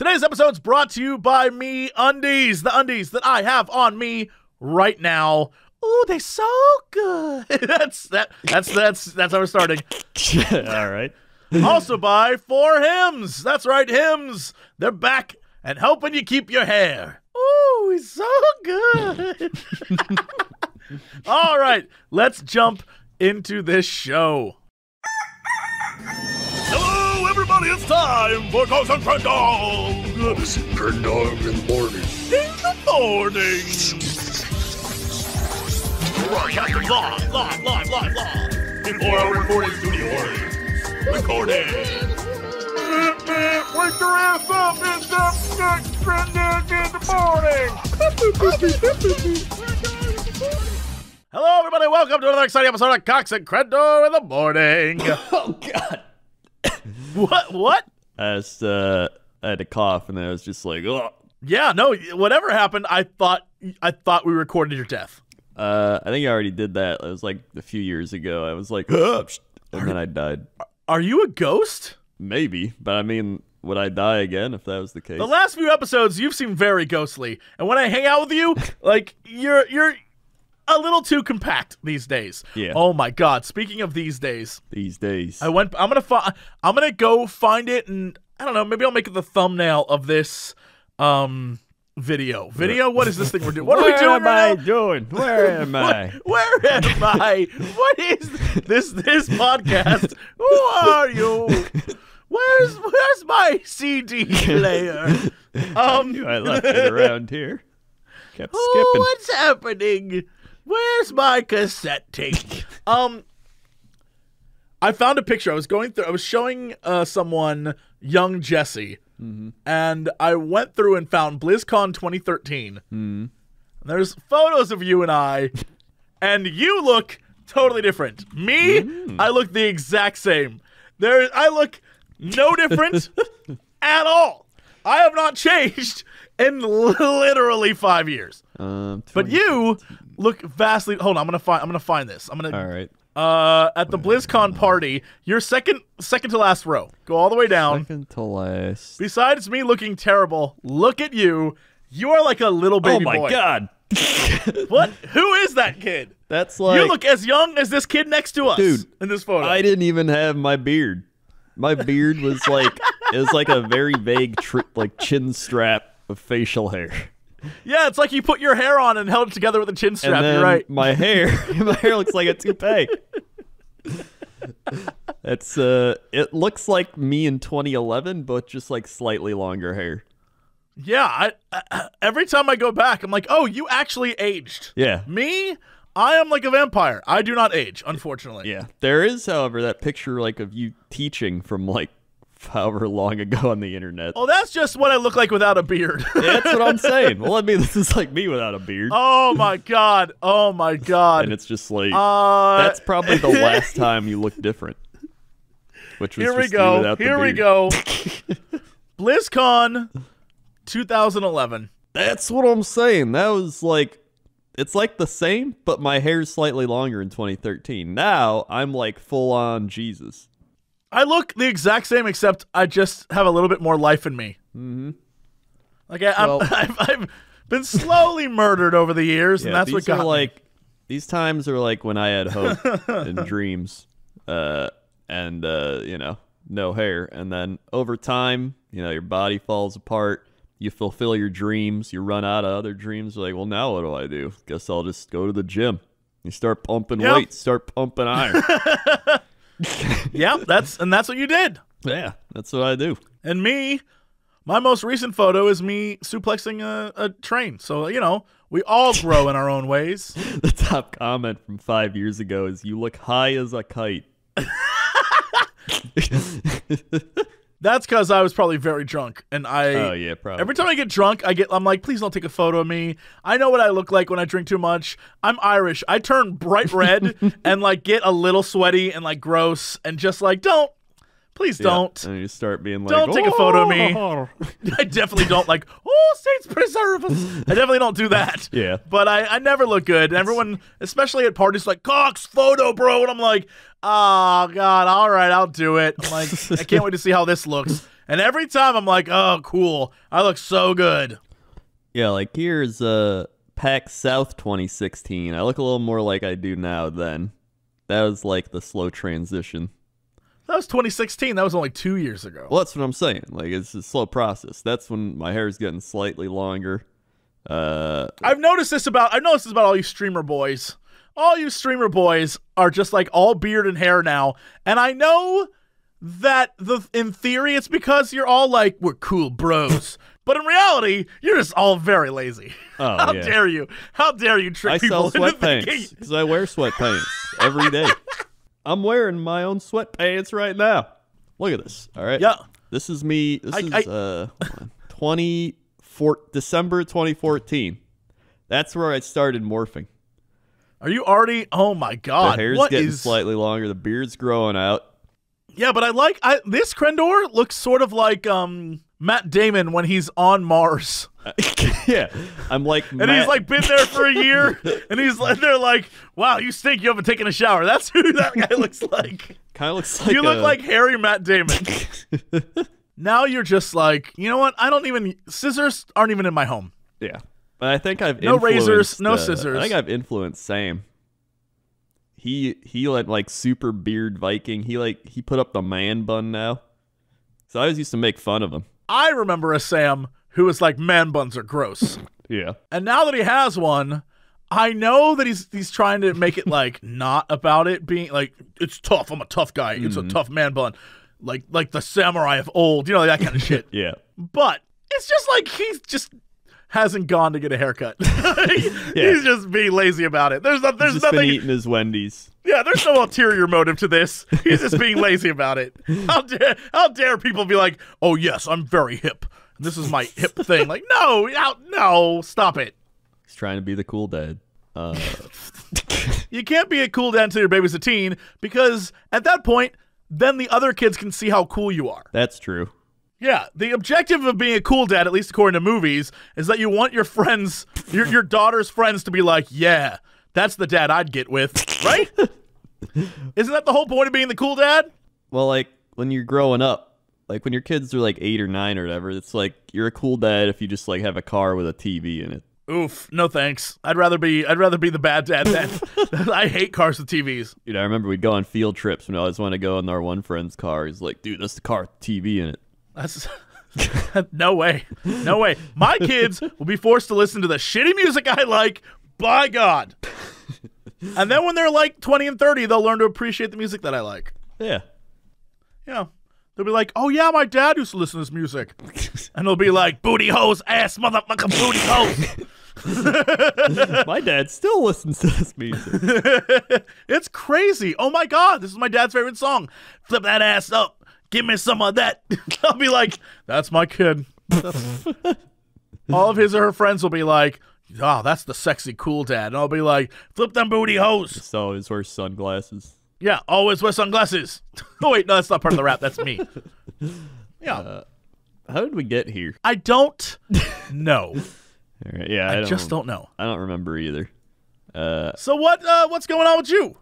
Today's episode is brought to you by Me Undies, the undies that I have on me right now. Ooh, they're so good. That's how we're starting. All right. Also by For Hims. That's right, Hims. They're back and helping you keep your hair. Ooh, he's so good. All right, let's jump into this show. Hello, everybody. It's time for Cox and Crendor. Cox and Crendor in the morning. In the morning. Broadcasting live. Before our recording studio. Recording. Wake your ass up. It's the Crendor in the morning. Hello, everybody. Welcome to another exciting episode of Cox and Crendor in the morning. Oh, God. What? I had to cough, and then I was just like, ugh. Yeah, no, whatever happened, I thought we recorded your death. I think I already did that. It was like a few years ago. I was like, ugh, and then I died. Are you a ghost? Maybe, but I mean, would I die again if that was the case? The last few episodes, you've seemed very ghostly, and when I hang out with you, like you're a little too compact these days. Yeah. Oh my God! Speaking of these days, I'm gonna go find it, and I don't know. Maybe I'll make it the thumbnail of this video. What is this thing we're doing? What are we doing right now? Where am I? Where am I? What is this podcast? Who are you? Where's my CD player? I left it around here. Kept skipping. Oh, what's happening? Where's my cassette tape? I found a picture. I was showing someone young Jesse. Mm-hmm. And I went through and found BlizzCon 2013. Mm-hmm. There's photos of you and I, and you look totally different. Me, I look the exact same. I look no different at all. I have not changed in literally 5 years. But you look vastly. Hold on, I'm gonna find this. All right. At the BlizzCon party, you're second to last row. Go all the way down. Second to last. Besides me looking terrible, look at you. You are like a little baby boy. Oh my God. What? Who is that kid? That's like, you look as young as this kid next to us, dude, in this photo. I didn't even have my beard. My beard was like it was like a very vague chin strap of facial hair. Yeah, it's like you put your hair on and held it together with a chin strap. And then you're right. My hair looks like a toupee. It looks like me in 2011, but just like slightly longer hair. Yeah, every time I go back, I'm like, oh, you actually aged. Yeah. Me, I am like a vampire. I do not age, unfortunately. Yeah. There is, however, that picture like of you teaching from like however long ago on the internet. Oh, that's just what I look like without a beard. Yeah, that's what I'm saying. Well, I mean, this is like me without a beard. Oh my God. Oh my God. And it's just like, that's probably the last time you look different. Which was Here we just go. you without the Here we beard. go. BlizzCon 2011. That's what I'm saying. That was like, it's like the same, but my hair's slightly longer in 2013. Now I'm like full on Jesus. I look the exact same, except I just have a little bit more life in me. Mm-hmm. Like I've been slowly murdered over the years, and that's what got me. These times are like when I had hope and dreams, and no hair, and then over time, your body falls apart. You fulfill your dreams. You run out of other dreams. You're like, well, now what do I do? Guess I'll just go to the gym. You start pumping weights, start pumping iron. Yeah, that's what you did. Yeah, that's what I do. And me, my most recent photo is me suplexing a train. So, we all grow in our own ways. The top comment from 5 years ago is, you look high as a kite. That's because I was probably very drunk. And oh, yeah, probably. Every time I get drunk, I'm like, please don't take a photo of me. I know what I look like when I drink too much. I'm Irish. I turn bright red and like get a little sweaty and like gross and just like, please don't. And you start being like, don't take a photo of me. I definitely don't like, saints preserve us. I definitely don't do that. Yeah. But I never look good. And everyone, especially at parties, like, Cox, photo, bro. And I'm like, oh, God, all right, I'll do it. I'm like, I can't wait to see how this looks. And every time I'm like, oh, cool. I look so good. Yeah, like here's PAX South 2016. I look a little more like I do now then. That was like the slow transition. That was 2016. That was only 2 years ago. Well, that's what I'm saying. Like, it's a slow process. That's when my hair is getting slightly longer. I've noticed this about all you streamer boys. All you streamer boys are just like all beard and hair now. And I know that in theory it's because you're all like, we're cool bros. But in reality, you're just all very lazy. Oh, How yeah. dare you? How dare you trick I people sell into thinking... sweatpants because I wear sweatpants every day. I'm wearing my own sweatpants right now. Look at this. All right. Yeah. This is me. This is December 2014. That's where I started morphing. Are you already? Oh my God! The hair's getting slightly longer. The beard's growing out. Yeah, but this Crendor looks sort of like Matt Damon when he's on Mars. Yeah, I'm like, and he's like been there for a year, and they're like, "Wow, you stink. You haven't taken a shower." That's who that guy looks like. Kind of looks like you look like hairy Matt Damon. Now you're just like, you know what? Scissors aren't even in my home. Yeah. But I think I've no razors, no scissors. I think I've influenced Sam. He like super beard Viking. He put up the man bun now. So I always used to make fun of him. I remember a Sam who was like, man buns are gross. Yeah. And now that he has one, I know that he's trying to make it like not about it being like, it's tough. I'm a tough guy. It's a tough man bun. Like the samurai of old, that kind of shit. Yeah. But it's just like he's just hasn't gone to get a haircut. He's just being lazy about it. There's nothing. Been eating his Wendy's. Yeah, there's no ulterior motive to this. He's just being lazy about it. How dare people be like, oh yes, I'm very hip. This is my hip thing. Like, no, stop it. He's trying to be the cool dad. You can't be a cool dad until your baby's a teen, because at that point, then the other kids can see how cool you are. That's true. Yeah, the objective of being a cool dad, at least according to movies, is that you want your friends, your daughter's friends to be like, yeah, that's the dad I'd get with, right? Isn't that the whole point of being the cool dad? Well, like, when you're growing up, like, when your kids are, like, 8 or 9 or whatever, it's like, you're a cool dad if you just, like, have a car with a TV in it. Oof, no thanks. I'd rather be the bad dad then. I hate cars with TVs. I remember we'd go on field trips when I always want to go in our one friend's car. He's like, dude, that's the car with TV in it. That's no way. My kids will be forced to listen to the shitty music I like, by God. And then when they're like 20 and 30, they'll learn to appreciate the music that I like. Yeah. Yeah. They'll be like, oh yeah, my dad used to listen to this music. And they'll be like, booty hose, ass motherfucker, booty hose. My dad still listens to this music. It's crazy. Oh my God, this is my dad's favorite song. Flip that ass up. Give me some of that. I'll be like, that's my kid. All of his or her friends will be like, oh, that's the sexy cool dad. And I'll be like, flip them booty hose. So always wears sunglasses. Yeah, always wear sunglasses. Oh, wait, no, that's not part of the rap. That's me. Yeah. How did we get here? I don't know. All right, yeah, I just don't know. I don't remember either. So what's going on with you?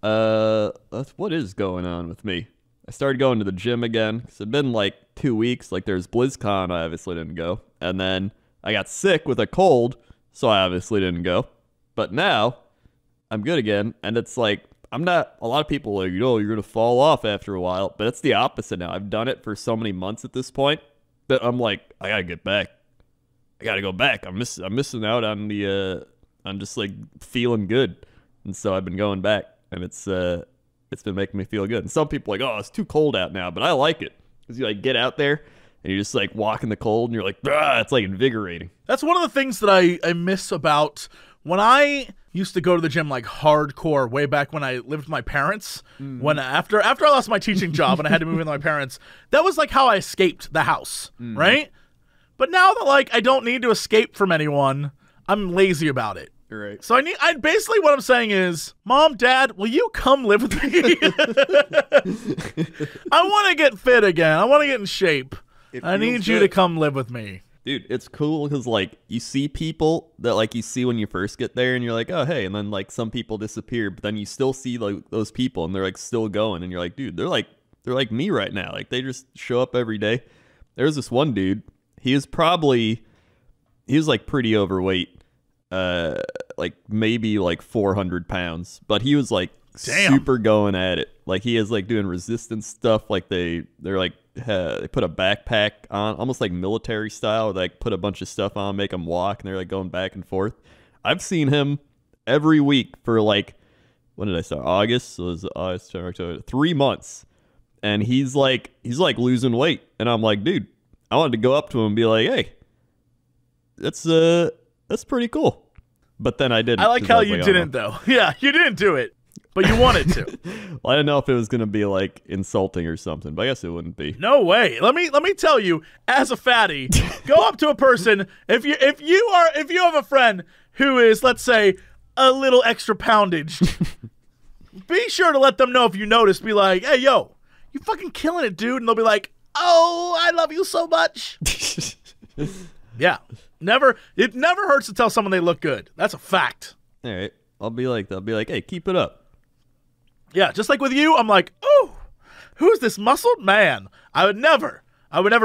What is going on with me? I started going to the gym again. It's been like 2 weeks. Like, there's BlizzCon, I obviously didn't go. And then I got sick with a cold, so I obviously didn't go. But now I'm good again, and it's like, a lot of people are like, you're going to fall off after a while, but it's the opposite now. I've done it for so many months at this point that I'm like, I got to get back. I got to go back. I'm missing out on I'm just like feeling good. And so I've been going back, and it's been making me feel good. And some people are like, oh, it's too cold out now, but I like it because you like get out there and you just like walk in the cold and you're like, it's like invigorating. That's one of the things that I miss about when I used to go to the gym like hardcore way back when I lived with my parents. When after I lost my teaching job and I had to move in with my parents, that was like how I escaped the house, right? But now that like I don't need to escape from anyone, I'm lazy about it. Right. So I basically what I'm saying is, Mom, Dad, will you come live with me? I want to get fit again. I want to get in shape. I need you to come live with me. Dude, it's cool because, like, you see people that, like, you see when you first get there, and you're like, oh, hey, and then, like, some people disappear, but then you still see, like, those people, and they're, like, still going, and you're like, dude, they're they're like me right now. Like they just show up every day. There's this one dude. He was like pretty overweight, like maybe like 400 pounds, but he was like super going at it. Like he is like doing resistance stuff. Like they're like they put a backpack on, almost like military style. They like put a bunch of stuff on, make him walk, and they're like going back and forth. I've seen him every week for like, when did I start? August. So it was August, September, October, 3 months, and he's like losing weight, and I'm like, dude, I wanted to go up to him and be like, hey, that's pretty cool. But then I didn't. I like how you didn't though. Yeah, you didn't do it, but you wanted to. Well, I didn't know if it was gonna be like insulting or something, but I guess it wouldn't be. No way. Let me tell you, as a fatty, go up to a person if you have a friend who is, let's say, a little extra poundage. Be sure to let them know if you notice. Be like, hey, yo, you fucking killing it, dude. And they'll be like, oh, I love you so much. Yeah. It never hurts to tell someone they look good. That's a fact. All right. They'll be like, hey, keep it up. Yeah, just like with you, I'm like, oh, who's this muscled man? I would never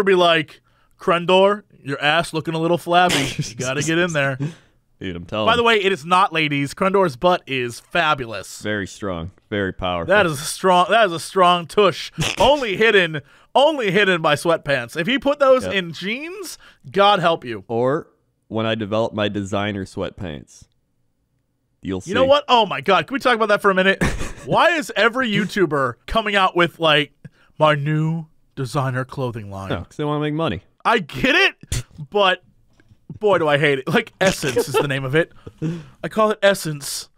be like, Crendor, your ass looking a little flabby. You gotta get in there. Dude, I'm telling you. By the way, it is not ladies. Crendor's butt is fabulous. Very strong. Very powerful. That is a strong tush. only hidden by sweatpants. If you put those in jeans, God help you. Or when I develop my designer sweatpants. You'll see. You know what? Oh my God. Can we talk about that for a minute? Why is every YouTuber coming out with like my new designer clothing line? No, because they want to make money. I get it, but boy, do I hate it. Like Essence is the name of it. I call it Essence.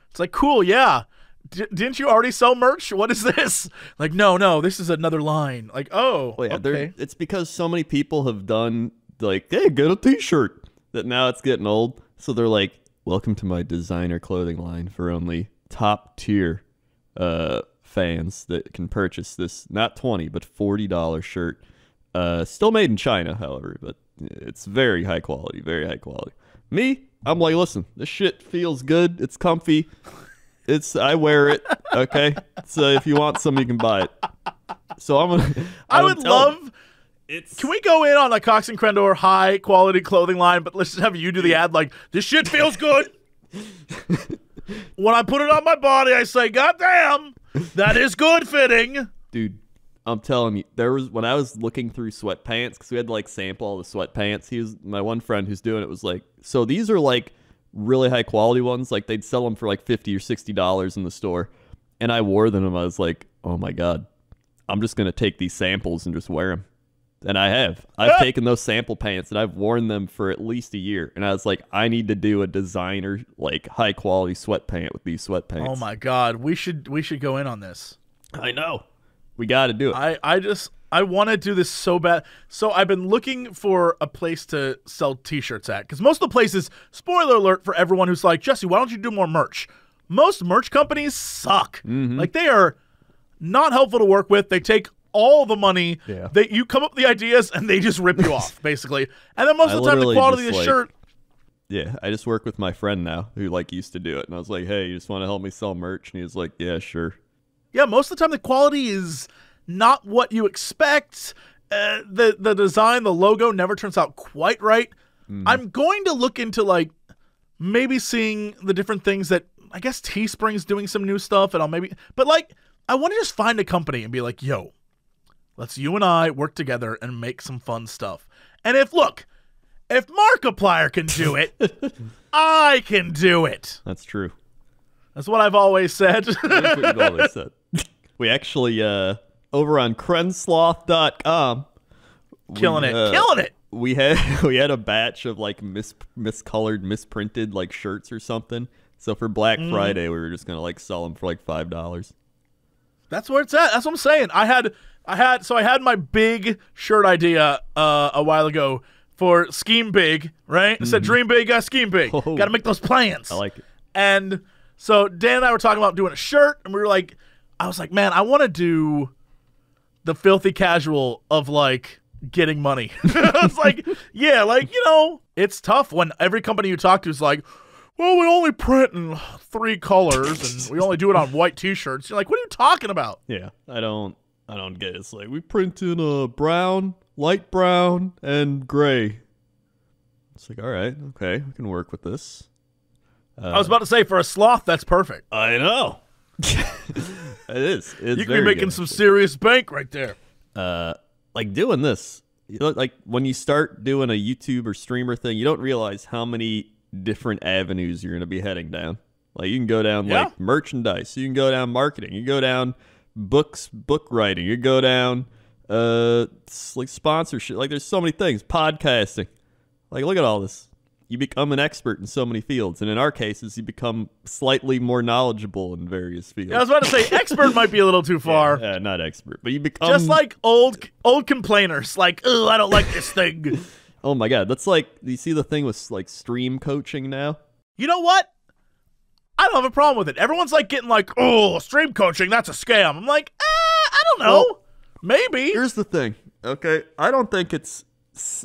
It's like, cool, yeah. Didn't you already sell merch? What is this? Like, no, this is another line. Like, oh, well, yeah, okay. It's because so many people have done, like, hey, get a t-shirt, that now it's getting old. So they're like, welcome to my designer clothing line for only top tier fans that can purchase this, not $20, but $40 shirt. Still made in China, however, but it's very high quality, very high quality. Me, I'm like, listen, this shit feels good. It's comfy. I wear it. Okay. So if you want some, you can buy it. So I would love. Can we go in on a Cox and Crendor high quality clothing line, but let's just have you do the ad like, this shit feels good. When I put it on my body, I say, God damn, that is good fitting. Dude, I'm telling you, when I was looking through sweatpants, because we had to like sample all the sweatpants, my one friend who's doing it was like, so these are like really high quality ones, like they'd sell them for like $50 or $60 in the store, and I wore them and I was like, oh my God, I'm just gonna take these samples and just wear them. And I've taken those sample pants and I've worn them for at least a year, and I was like, I need to do a designer like high quality sweatpant with these sweatpants. Oh my God, we should go in on this. I know, we got to do it. I want to do this so bad. So I've been looking for a place to sell t-shirts at, because most of the places, spoiler alert for everyone who's like, Jesse, why don't you do more merch? Most merch companies suck. Mm-hmm. Like, they are not helpful to work with. They take all the money. Yeah. You come up with the ideas and they just rip you off, basically. And then most of the time, the quality of the shirt. Yeah, I just work with my friend now who like used to do it, and I was like, hey, you just want to help me sell merch? And he was like, yeah, sure. Yeah, most of the time the quality is not what you expect. The design, the logo never turns out quite right. Mm. I'm going to look into like maybe seeing the different things that, I guess Teespring's doing some new stuff, and but like, I want to just find a company and be like, yo, let's you and I work together and make some fun stuff. And if Markiplier can do it, I can do it. That's true. That's what I've always said. That's what you've always said. We actually, over on Crensloth.com, killing it. We had a batch of like miscolored, misprinted like shirts or something. So for Black Friday, we were just gonna like sell them for like $5. That's where it's at. That's what I'm saying. I had my big shirt idea a while ago for Scheme Big, right? I said dream big, scheme big. Oh. Got to make those plans. I like it. And so Dan and I were talking about doing a shirt, and I was like, man, I want to do the filthy casual of like getting money. I was like, yeah, like, it's tough when every company you talk to is like, well, we only print in 3 colors and we only do it on white t-shirts. You're like, what are you talking about? Yeah, I don't I don't get it. It's like, we print in brown, light brown, and gray. It's like, all right, okay, we can work with this. I was about to say, for a sloth, that's perfect. I know. It is. It's you could be making some serious bank right there. Like doing this, like when you start doing a YouTube or streamer thing, you don't realize how many different avenues you're going to be heading down. Like you can go down like merchandise, you can go down marketing, you can go down book writing, you can go down like sponsorship. Like there's so many things. Podcasting. Like look at all this. You become an expert in so many fields, and in our cases, you become slightly more knowledgeable in various fields. Yeah, I was about to say expert might be a little too far. Yeah, not expert, but you become just like old complainers. Like, oh, I don't like this thing. Oh my god, that's like, you see the thing with like stream coaching now? You know what? I don't have a problem with it. Everyone's like getting like, oh, stream coaching, that's a scam. I'm like, I don't know. Well, maybe. Here's the thing, okay? I don't think it's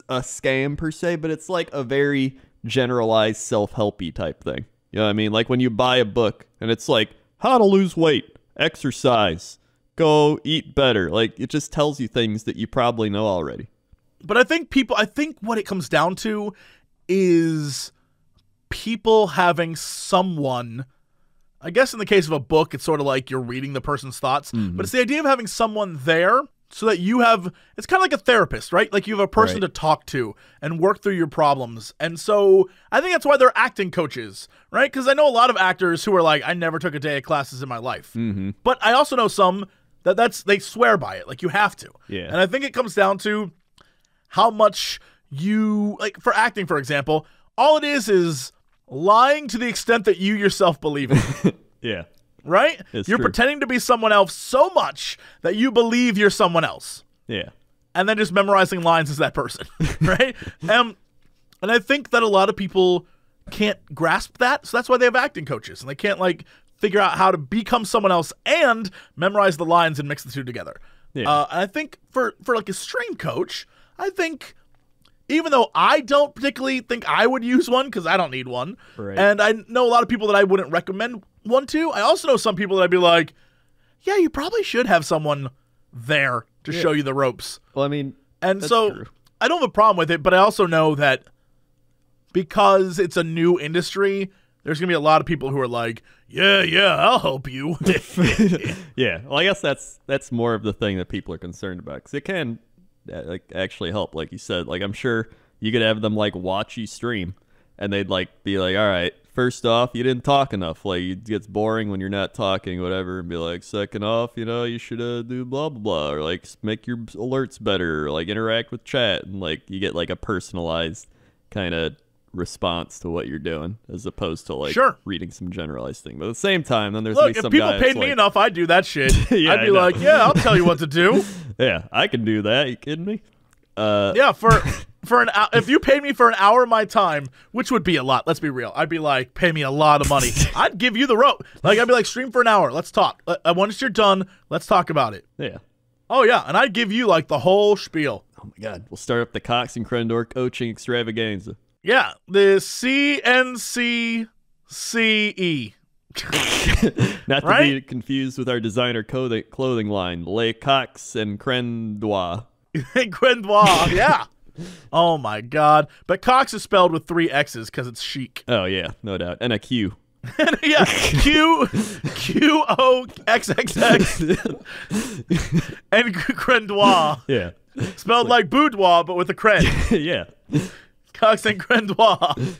a scam per se, but it's like a very generalized self-helpy type thing. You know what I mean? Like when you buy a book and it's like, how to lose weight, exercise, go eat better. Like it just tells you things that you probably know already. But I think what it comes down to is people having someone, I guess in the case of a book, it's sort of like you're reading the person's thoughts, but it's the idea of having someone there so that you have, it's kind of like a therapist, right? Like you have a person to talk to and work through your problems. And so I think that's why they're acting coaches, right? Because I know a lot of actors who are like, I never took a day of classes in my life. But I also know some they swear by it. Like you have to. Yeah. And I think it comes down to how much you, like for acting, for example, all it is lying to the extent that you yourself believe it. Yeah. Right? It's You're true. pretending to be someone else so much that you believe you're someone else. Yeah. And then just memorizing lines as that person. Right? And I think that a lot of people can't grasp that. So that's why they have acting coaches. And they can't like figure out how to become someone else and memorize the lines and mix the two together. Yeah. And I think for like a stream coach, I think even though I don't particularly think I would use one because I don't need one, Right. and I know a lot of people that I wouldn't recommend one to, I also know some people that I'd be like, yeah, you probably should have someone there to show you the ropes. Well, I mean, And that's so true. I don't have a problem with it, but I also know that because it's a new industry, there's going to be a lot of people who are like, yeah, I'll help you. Yeah. Well, I guess that's more of the thing that people are concerned about, because it can like actually help. Like you said, like I'm sure you could have them like watch you stream, and they'd like be like, all right, first off, you didn't talk enough. Like it gets boring when you're not talking, whatever. And be like, second off, you should do blah blah blah, or like make your alerts better, or like interact with chat, and like you get like a personalized kind of response to what you're doing, as opposed to like reading some generalized thing. But at the same time, then there's Look, some if people guy paid that's me like, enough, I'd do that shit. Yeah, I'd I be know. like, yeah, I'll tell you what to do. yeah, I can do that. You kidding me? Yeah, for an hour, if you paid me for an hour of my time, which would be a lot, let's be real, I'd be like, pay me a lot of money. I'd give you the rope. Like, I'd be like, stream for an hour. Let's talk. Once you're done, let's talk about it. Yeah. Oh, yeah, and I'd give you, like, the whole spiel. Oh, my God. We'll start up the Cox and Crendor coaching extravaganza. Yeah, the CNCCE. Not to Right? be confused with our designer clothing line, Le Cox and Crendor. Crendor, yeah. Oh, my God. But Cox is spelled with 3 X's because it's chic. Oh, yeah, no doubt. And a Q. Yeah, QOXXX and Crendor. Yeah. Spelled like boudoir, but with a cred. Yeah. Cox and Crendor.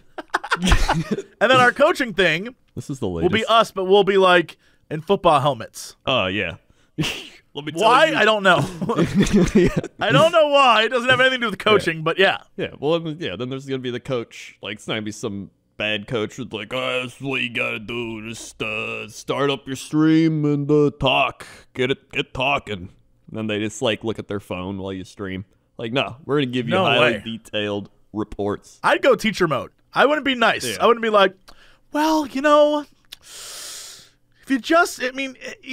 And then our coaching thing This is the will latest. be us, but we'll be like in football helmets. Oh, yeah. Let me tell Why? you. I don't know. Yeah. I don't know why. It doesn't have anything to do with coaching, but yeah. Yeah, well, yeah, then there's going to be the coach. Like, it's not going to be some bad coach who's like, oh, this is what you got to do. Just start up your stream and talk. Get talking. And then they just, like, look at their phone while you stream. Like, no, we're going to give you No highly way. detailed reports. I'd go teacher mode. I wouldn't be nice. Yeah. I wouldn't be like, well, if you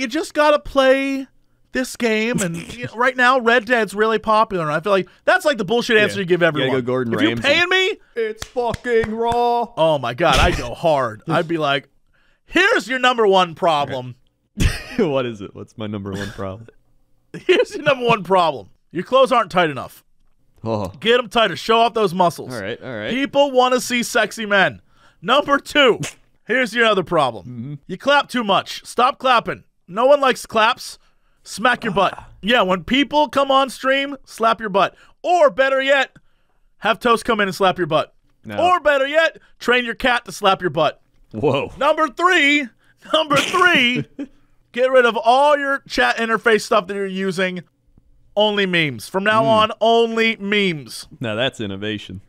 just got to play this game, and right now Red Dead's really popular, and I feel like that's like the bullshit answer you give everyone. Go Gordon if Ramsay. you're paying me, It's fucking raw. oh my God, I'd go hard. I'd be like, here's your number one problem. What is it? What's my number one problem? Here's your number one problem. Your clothes aren't tight enough. Oh. Get them tighter. Show off those muscles. All right. People want to see sexy men. Number 2, here's your other problem. Mm-hmm. You clap too much. Stop clapping. No one likes claps. Smack your butt. Yeah, when people come on stream, slap your butt. Or better yet, have Toast come in and slap your butt. No. Or better yet, train your cat to slap your butt. Whoa. Number three, get rid of all your chat interface stuff that you're using. Only memes. From now on, only memes. Now that's innovation.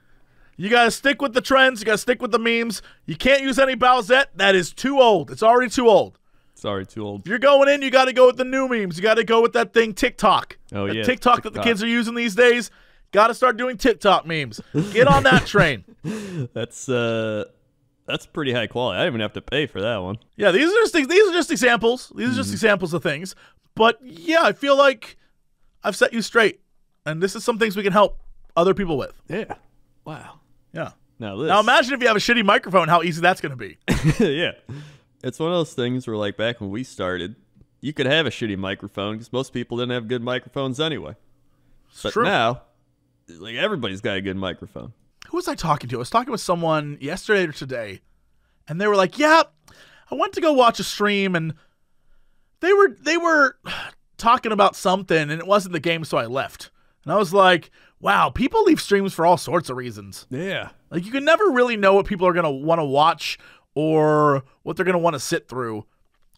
You got to stick with the trends. You got to stick with the memes. You can't use any Bowsette. That is too old. It's already too old. Sorry, too old. If you're going in, you got to go with the new memes. You got to go with that thing TikTok. Oh, the yeah. TikTok that the kids are using these days. Got to start doing TikTok memes. Get on that train. That's pretty high quality. I didn't even have to pay for that one. Yeah, these are just examples. These are just examples of things. But yeah, I feel like I've set you straight, and this is some things we can help other people with. Yeah. Wow. Yeah. Now imagine if you have a shitty microphone, how easy that's going to be. yeah. It's one of those things where, like, back when we started, you could have a shitty microphone because most people didn't have good microphones anyway. But true. now, like, everybody's got a good microphone. Who was I talking to? I was talking with someone yesterday or today, and they were like, "Yeah, I went to go watch a stream, and they were talking about something, and it wasn't the game, so I left." And I was like, "Wow, people leave streams for all sorts of reasons. Yeah. Like, you can never really know what people are gonna want to watch or what they're gonna want to sit through,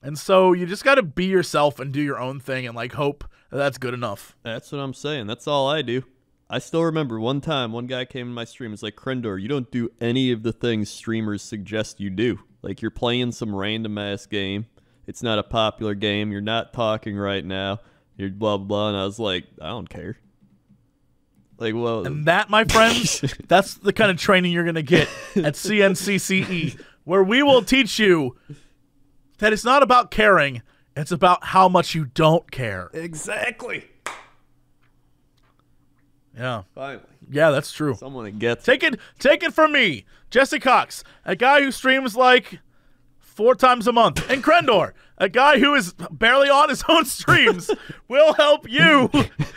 and so you just got to be yourself and do your own thing, and like hope that that's good enough." That's what I'm saying. That's all I do. I still remember one time, one guy came in my stream. It's like, Crendor, you don't do any of the things streamers suggest you do. Like, you're playing some random-ass game. It's not a popular game. You're not talking right now. You're blah, blah, blah. And I was like, I don't care. Like, well. And that, my friends, that's the kind of training you're going to get at CNCCE, where we will teach you that it's not about caring. It's about how much you don't care. Exactly. Yeah. Finally. Yeah, that's true. Someone that gets Take it from me, Jesse Cox, a guy who streams like 4 times a month, and Crendor, a guy who is barely on his own streams, will help you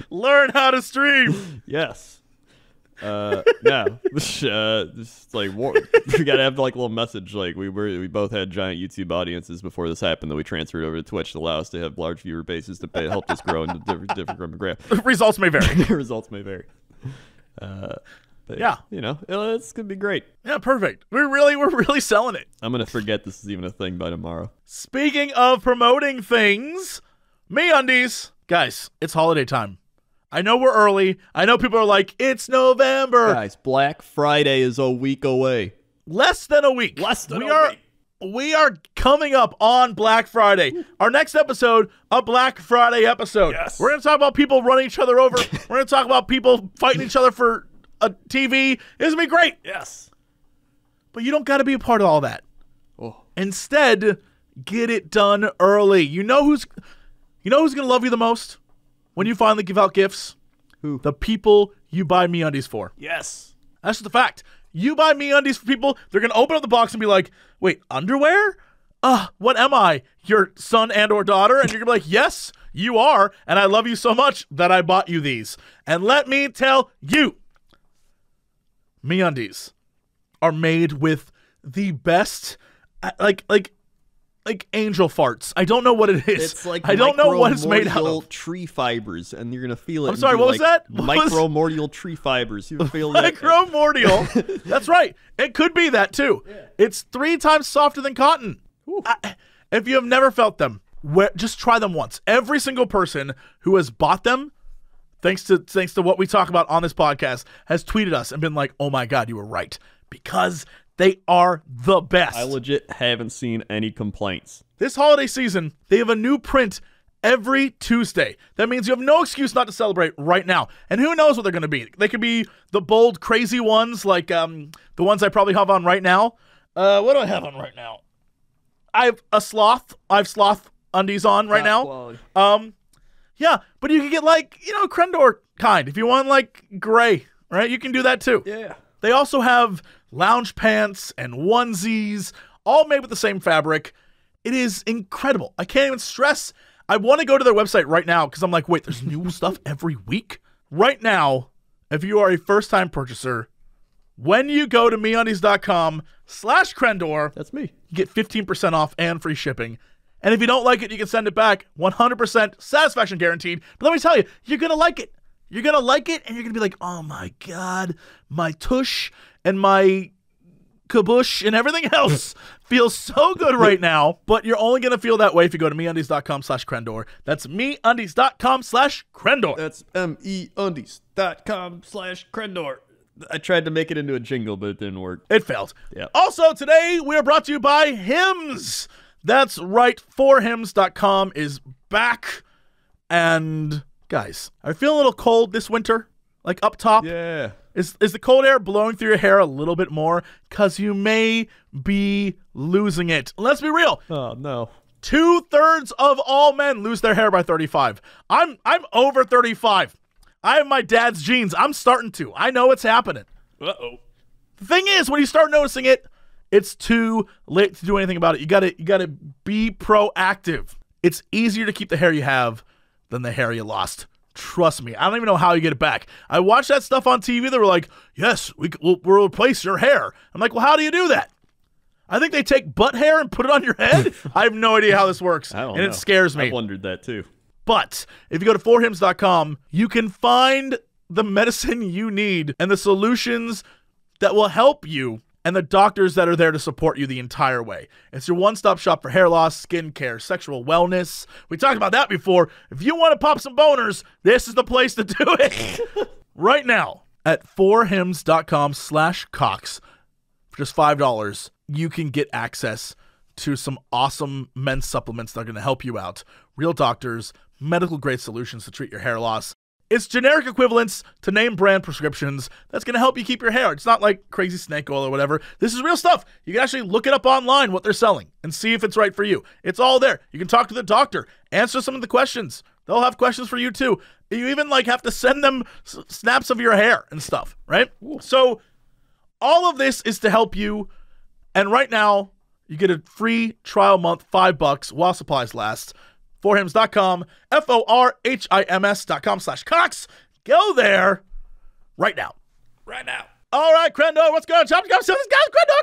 learn how to stream. Yes. Yeah. Just like we gotta have like a little message. Like we both had giant YouTube audiences before this happened. That we transferred over to Twitch to allow us to have large viewer bases to help us grow into different demographics. Results may vary. Results may vary. But, yeah, you know, it's gonna be great. Yeah, perfect. We're really selling it. I'm gonna forget this is even a thing by tomorrow. Speaking of promoting things, MeUndies, guys, it's holiday time. I know we're early. I know people are like, it's November. Guys, Black Friday is a week away. Less than a week. We are coming up on Black Friday. Our next episode, a Black Friday episode. Yes. We're going to talk about people running each other over. We're going to talk about people fighting each other for a TV. It's going to be great. Yes. But you don't got to be a part of all that. Oh. Instead, get it done early. You know who's going to love you the most when you finally give out gifts? Who? The people you buy MeUndies for. Yes. That's the fact. You buy MeUndies for people, they're going to open up the box and be like, wait, underwear? What am I? Your son and or daughter? And you're going to be like, yes, you are. And I love you so much that I bought you these. And let me tell you, MeUndies are made with the best, like angel farts. I don't know what it is. It's like I don't know what it's made out of. Tree fibers, and you're gonna feel it. I'm sorry, what was that? Micromordial tree fibers. You feel that? Micromordial. That's right. It could be that too. Yeah. It's 3 times softer than cotton. If you have never felt them, just try them once. Every single person who has bought them, thanks to what we talk about on this podcast, has tweeted us and been like, "Oh my God, you were right," because they are the best. I legit haven't seen any complaints. This holiday season, they have a new print every Tuesday. That means you have no excuse not to celebrate right now. And who knows what they're going to be? They could be the bold, crazy ones, like the ones I probably have on right now. What do I have on right now? I have sloth undies on right now. Quality. Yeah, but you can get Crendor kind. If you want like gray, right? You can do that too. Yeah. They also have lounge pants and onesies, all made with the same fabric. It is incredible. I can't even stress I want to go to their website right now because I'm like, wait, there's new stuff every week? Right now, if you are a first-time purchaser, when you go to MeUndies.com/Crendor, That's me. you get 15% off and free shipping. And if you don't like it, you can send it back. 100% satisfaction guaranteed. But let me tell you, you're going to like it. You're going to like it, and you're going to be like, oh my God, my tush and my kabush and everything else feels so good right now. But you're only going to feel that way if you go to MeUndies.com/Crendor. That's MeUndies.com/Crendor. That's meundies.com/Crendor. I tried to make it into a jingle, but it didn't work. It failed. Yeah. Also, today we are brought to you by Hims. That's right. 4hims.com is back. And guys, are you feeling a little cold this winter? Like up top? Yeah. Is the cold air blowing through your hair a little bit more? Because you may be losing it. Let's be real. Oh, no. 2/3 of all men lose their hair by 35. I'm over 35. I have my dad's genes. I'm starting to. I know it's happening. Uh-oh. The thing is, when you start noticing it, it's too late to do anything about it. You gotta be proactive. It's easier to keep the hair you have than the hair you lost. Trust me. I don't even know how you get it back. I watched that stuff on TV. They were like, yes, we'll replace your hair. I'm like, well, how do you do that? I think they take butt hair and put it on your head. I have no idea how this works. I don't and know. It scares me. I wondered that too. But if you go to 4hims.com, you can find the medicine you need and the solutions that will help you and the doctors that are there to support you the entire way. It's your one-stop shop for hair loss, skin care, sexual wellness. We talked about that before. If you want to pop some boners, this is the place to do it. Right now at 4hims.com/Cox for just $5, you can get access to some awesome men's supplements that are going to help you out. Real doctors, medical-grade solutions to treat your hair loss. It's generic equivalents to name brand prescriptions that's going to help you keep your hair. It's not like crazy snake oil or whatever. This is real stuff. You can actually look it up online, what they're selling, and see if it's right for you. It's all there. You can talk to the doctor, answer some of the questions. They'll have questions for you too. You even have to send them snaps of your hair and stuff, right? Ooh. So all of this is to help you. And right now, you get a free trial month, $5 while supplies last. 4hims.com, FORHIMS.com/Cox. Go there right now. Right now. All right, Crendor, what's going on?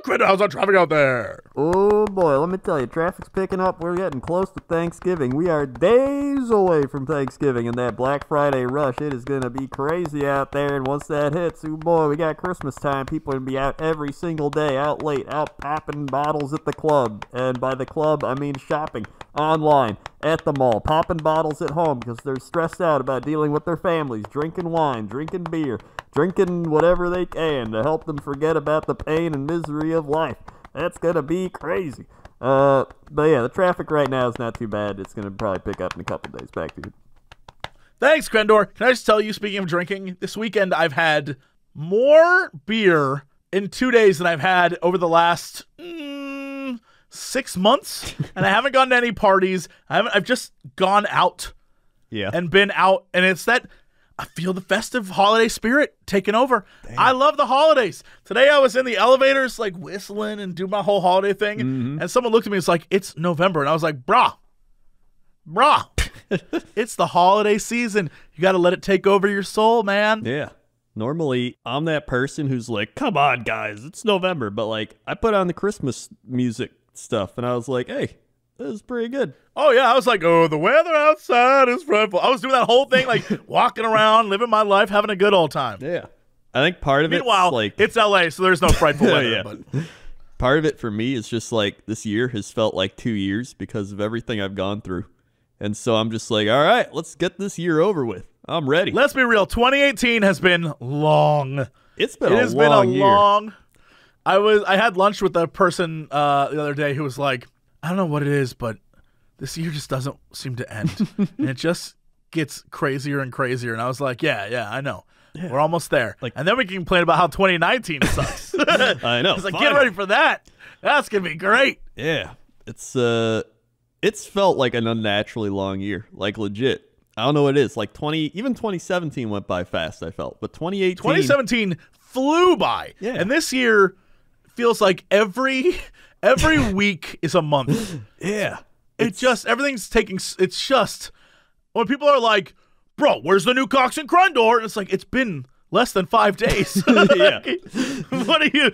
Crendor, how's our traffic out there? Oh boy, let me tell you, traffic's picking up. We're getting close to Thanksgiving. We are days away from Thanksgiving and that Black Friday rush. It is going to be crazy out there, and once that hits, oh boy, we got Christmas time. People are going to be out every single day, out late, out popping bottles at the club. And by the club, I mean shopping, online, at the mall, popping bottles at home because they're stressed out about dealing with their families, drinking wine, drinking beer, drinking whatever they can to help them forget about the pain and misery of life. That's going to be crazy. But yeah, the traffic right now is not too bad. It's going to probably pick up in a couple days. Back to you. Thanks, Crendor. Can I just tell you, speaking of drinking, this weekend I've had more beer in 2 days than I've had over the last 6 months, and I haven't gone to any parties. I've just gone out and been out, and it's that I feel the festive holiday spirit taking over. Damn. I love the holidays. Today I was in the elevators like whistling and do my whole holiday thing, and someone looked at me and was like, it's November, and I was like, brah, it's the holiday season. You got to let it take over your soul, man. Yeah. Normally, I'm that person who's like, come on, guys, it's November. But, like, I put on the Christmas music stuff, and I was like, hey, this is pretty good. Oh, yeah, I was like, oh, the weather outside is frightful. I was doing that whole thing, like, walking around, living my life, having a good old time. Yeah. I think part of Meanwhile, it's like... it's L.A., so there's no frightful weather. Yeah. But part of it for me is just, like, this year has felt like 2 years because of everything I've gone through. And so I'm just like, all right, let's get this year over with. I'm ready. Let's be real. 2018 has been long. It's been a long year. I had lunch with a person the other day who was like, I don't know what it is, but this year just doesn't seem to end. And it just gets crazier and crazier. And I was like, yeah, I know. Yeah. We're almost there. And then we can complain about how 2019 sucks. I know. It's like, get ready for that. That's going to be great. Yeah. It's felt like an unnaturally long year. Like, legit. I don't know what it is. Like, even 2017 went by fast, I felt. But 2017 flew by. Yeah. And this year feels like every week is a month. Yeah. everything's taking. It's just when people are like, "Bro, where's the new Cox and Crendor?" And it's like it's been less than 5 days. Yeah. What are you?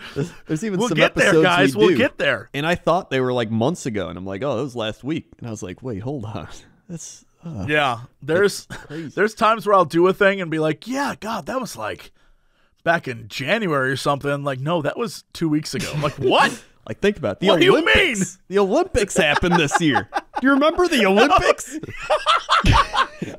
There's even We'll some get episodes there, guys. we We'll do. get there. And I thought they were like months ago, and I'm like, oh, that was last week. And I was like, wait, hold on. That's Yeah, there's times where I'll do a thing and be like, "Yeah, God, that was like back in January or something." Like, no, that was 2 weeks ago. I'm like, what? like, think about it. The What do you Olympics. mean? The Olympics happened this year. Do you remember the Olympics?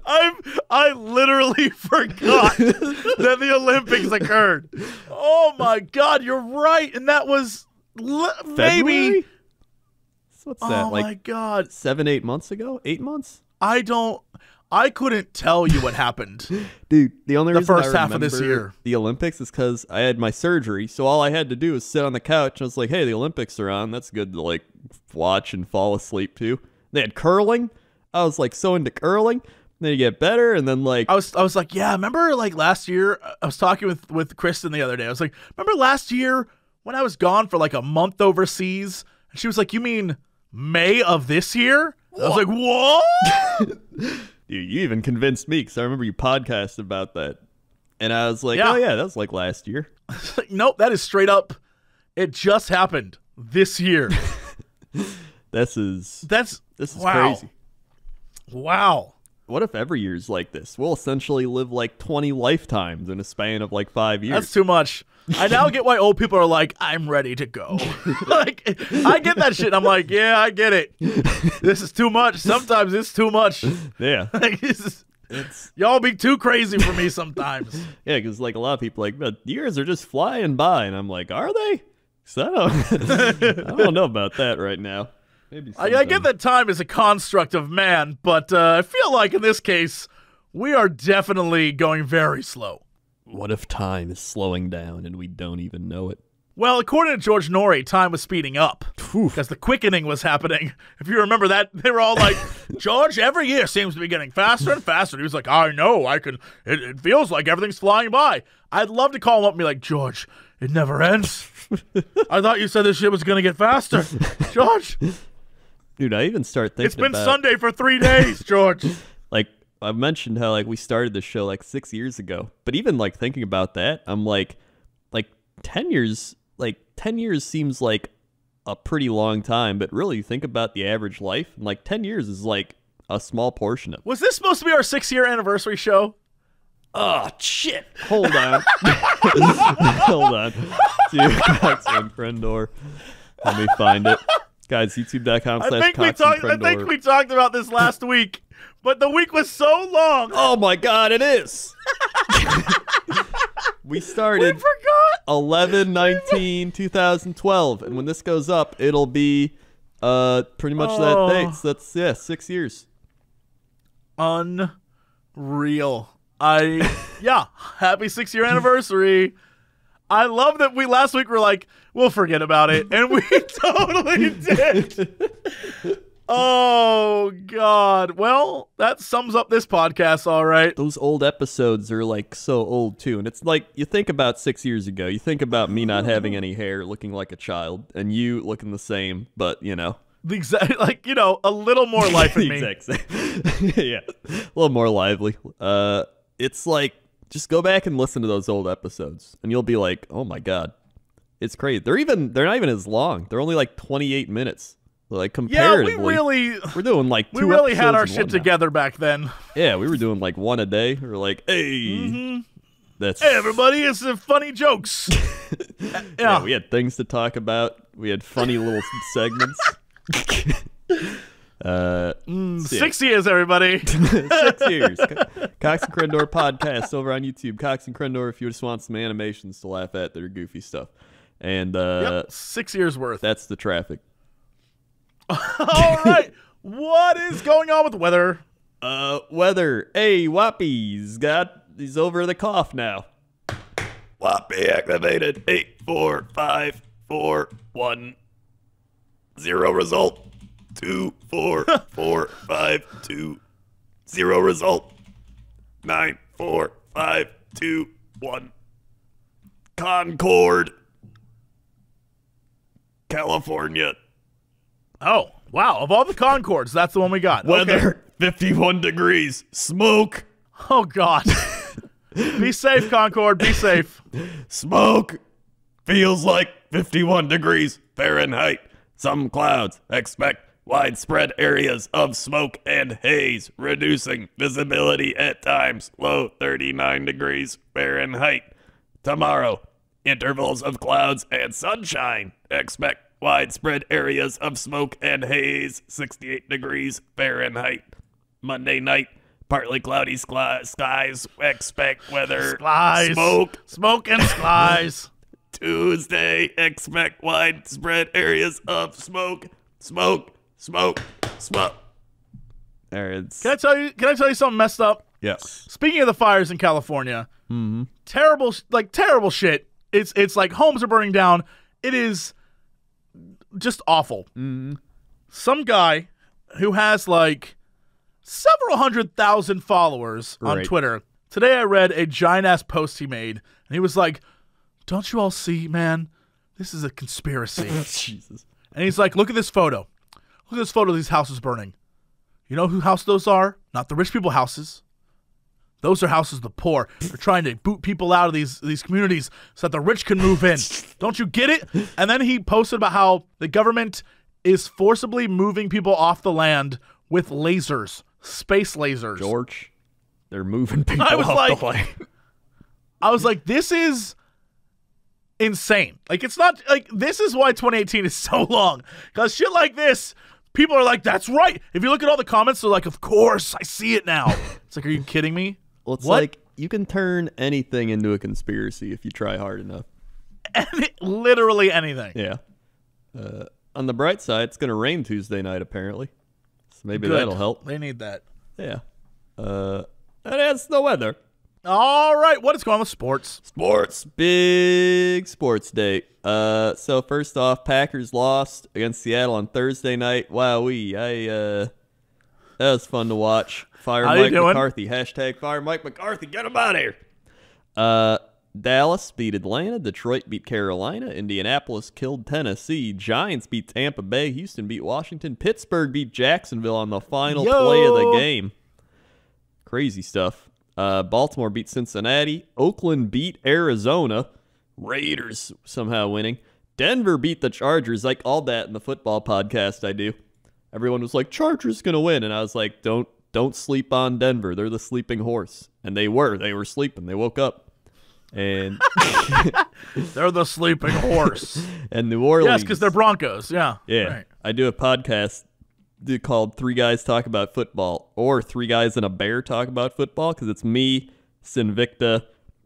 I literally forgot that the Olympics occurred. Oh my God, you're right, and that was maybe. February? So what's that? Oh like my God, 7-8 months ago? 8 months? I couldn't tell you what happened. Dude, the only reason first I half of this remember year. the Olympics is because I had my surgery, so all I had to do was sit on the couch, and I was like, hey, the Olympics are on. That's good to, like, watch and fall asleep to. They had curling. I was, like, so into curling. Then you get better, and then, like... I was like, yeah, remember, like, last year, I was talking with Kristen the other day. I was like, remember last year when I was gone for, like, a month overseas? And she was like, you mean May of this year? I was like, what? Dude, you even convinced me, because I remember you podcasted about that. And I was like, Yeah. oh, yeah, that was, like, last year. Nope, that is straight up. It just happened this year. This is wow. crazy. Wow. What if every year's like this? We'll essentially live like 20 lifetimes in a span of like 5 years. That's too much. I now get why old people are like, I'm ready to go. Like, I get that shit. I'm like, yeah, I get it. This is too much. Sometimes it's too much. Yeah. Like, y'all be too crazy for me sometimes. Yeah, because like a lot of people like, but years are just flying by. And I'm like, are they? 'Cause I don't know about that right now. Maybe I get that time is a construct of man, but I feel like in this case, we are definitely going very slow. What if time is slowing down and we don't even know it? Well, according to George Norrie, time was speeding up because the quickening was happening. If you remember that, they were all like, George, every year seems to be getting faster and faster. And he was like, I know, it feels like everything's flying by. I'd love to call him up and be like, George, it never ends. I thought you said this shit was going to get faster. George. Dude, I even start thinking It's been about, Sunday for 3 days, George. like, I mentioned how like we started this show like 6 years ago. But even like thinking about that, I'm like 10 years, like 10 years seems like a pretty long time, but really think about the average life, and like 10 years is like a small portion of it. Was this supposed to be our 6-year anniversary show? Oh, shit. Hold on. Hold on. Dude, Cox and Crendor. Let me find it. Guys, youtube.com/Cox and Crendor. I think we talked about this last week, but the week was so long. Oh, my God, it is. We started We forgot. 11/19/2012, and when this goes up, it'll be pretty much that date. So that's 6 years. Unreal. Happy 6-year anniversary. I love that we last week were like, we'll forget about it, and we totally did. Oh, God. Well, that sums up this podcast, all right. Those old episodes are like so old too, and it's like you think about 6 years ago, you think about me not having any hair, looking like a child, and you looking the same, but you know, The exact, like, you know, a little more life in me. exact same. Yeah, a little more lively. It's like just go back and listen to those old episodes, and you'll be like, oh my God, it's crazy. They're not even as long. They're only like 28 minutes. Like comparatively, we're doing like 2 we really had our episodes in shit one now. together back then. Yeah, we were doing like one a day. We were like, hey, that's Hey, everybody, it's funny jokes. yeah, we had things to talk about. We had funny little segments. 6 years, everybody. 6 years. Cox and Crendor podcast over on YouTube. Cox and Crendor, if you just want some animations to laugh at that are goofy stuff. And 6 years worth. that's the traffic. All right. What is going on with the weather? Weather. Hey, Whoppy's he's over the cough now. Whoppy activated. 8, 4, 5, 4, 1, 0 result. 2, 4, 4, 5, 2, 0 result. 9, 4, 5, 2, 1. Concord, California. Oh, Wow, of all the Concords, that's the one we got. Weather 51 degrees. Smoke. Oh, God. Be safe, Concord. Be safe. Smoke. Feels like 51 degrees Fahrenheit. Some clouds. Expect widespread areas of smoke and haze, reducing visibility at times. Low 39 degrees Fahrenheit. Tomorrow, intervals of clouds and sunshine. Expect widespread areas of smoke and haze. 68 degrees Fahrenheit. Monday night, partly cloudy skies. Expect weather. Smoke and skies. Tuesday, expect widespread areas of smoke. Can I tell you something messed up? Yes. Speaking of the fires in California, terrible shit. It's like homes are burning down. It is just awful. Some guy who has like several 100,000 followers on Right. Twitter. Today I read a giant ass post he made, and he was like, "Don't you all see, man? This is a conspiracy." Jesus. And he's like, "Look at this photo. Look at this photo of these houses burning. You know who house those are? Not the rich people houses. Those are houses of the poor. They're trying to boot people out of these communities so that the rich can move in. Don't you get it?" And then he posted about how the government is forcibly moving people off the land with lasers, space lasers. George, they're moving people I was off like- the way. I was like, this is insane. Like, it's not like this is why 2018 is so long, because shit like this, people are like, "That's right." If you look at all the comments, they're like, "Of course, I see it now." It's like, are you kidding me? Well, it's What? like you can turn anything into a conspiracy if you try hard enough. Literally anything. Yeah. On the bright side, it's going to rain Tuesday night, apparently. So maybe Good. that'll help. They need that. Yeah. And that's the weather. All right, what is going on with sports? Sports. Big sports day. So first off, Packers lost against Seattle on Thursday night. Wowee. That was fun to watch. Fire How you Mike doing? McCarthy. Hashtag Fire Mike McCarthy. Get him out of here. Dallas beat Atlanta. Detroit beat Carolina. Indianapolis killed Tennessee. Giants beat Tampa Bay. Houston beat Washington. Pittsburgh beat Jacksonville on the final play of the game. Crazy stuff. Baltimore beat Cincinnati. Oakland beat Arizona. Raiders somehow winning. Denver beat the Chargers. I called that in the football podcast I do. Everyone was like, Chargers gonna win. And I was like, don't sleep on Denver. They're the sleeping horse. And they were. They were sleeping. They woke up. And They're the sleeping horse. and New Orleans. Yes, because they're Broncos. Yeah. Yeah. Right. I do a podcast called Three Guys Talk About Football, or Three Guys and a Bear Talk About Football, because it's me, Sinvicta,